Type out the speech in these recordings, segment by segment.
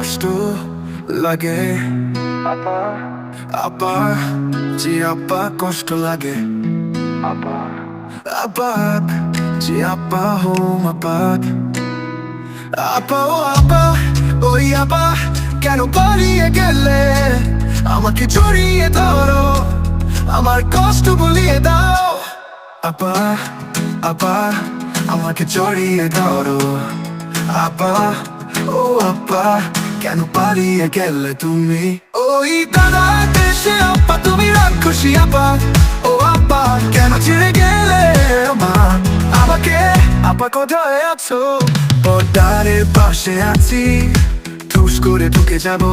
কষ্ট লাগে আপা, জি আপা কষ্ট লাগে আপা, জি আপা হোম আপা, আপা ও আপা, ওই আপা কেন পালিয়ে গেলে? আমাকে জড়িয়ে ধরো, আমার কষ্ট ভুলিয়ে দাও। আপা, আপা আমাকে জড়িয়ে ধরো। আপা ও আপা কেন পালিয়ে গেলে তুমি? ওই দাদা দেশে আপা তুমি রাক্ষসী আপা। ও আপা কেন ছেড়ে গেলে আমার আমাকে? আপা কোথায় আছো? পর্দারের পাশে আছি, ঠুস করে ঢুকে যাবো।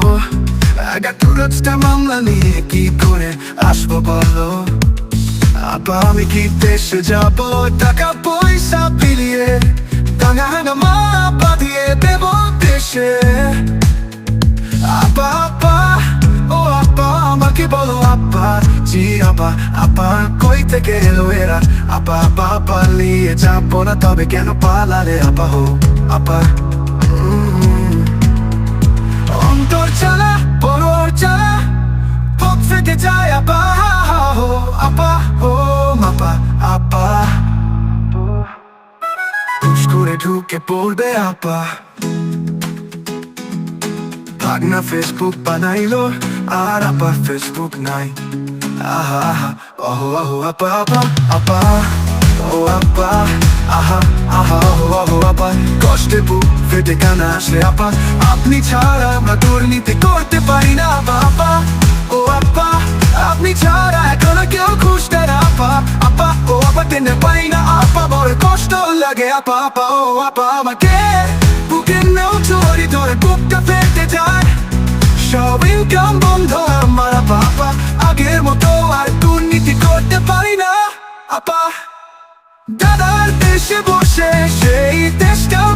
আগাতুরটা মামলা নিয়ে কি করে আসবো বলো? আপা আমি কি দেশে যাবো? টাকা পয়সা বিলিয়ে টাঙা মা আপা দিয়ে দেব দেশে। আপা আপা ও আপা আমাকে বলো আপা, জি আপা, আপা কই থেকে এলো এরা? আপা আপা পালিয়ে যাবো না, তবে কেন পালালে আপা হো আপা? অন্তর চালা বড় চালা পথ ফেটে যায় আপা হো আপা হো আপা, আপা হুশ করে ঢুকে পড়বে আপা। ভাগনা ফেসবুক বানাইলো আর আপা ফেসবুক নাই। আহা আহা ওহো ওহো আপা আপা আপা ও আপা, আহা আহা ওহো ওহো আপা কষ্টে বুক ফেটে কান্না আসে আপা। আপনি ছাড়া আমরা দুর্নীতি করতে পারি না আপা। আপা ও আপা আপনি ছাড়া এখনো কেউ খুঁজতে না আপা। আপা ও আপা টেনে পাই না আপা, বড় কষ্ট লাগে আপা। আপা ও আপা আমাকে বুকের নাও চড়ি ধরে বুকটা ফেটে যায়। সব ইনকাম বন্ধ আমার আপা। আপা আগের মতো আর দুর্নীতি করতে পারি না আপা। দাদার দেশে বসে সেই দেশটাও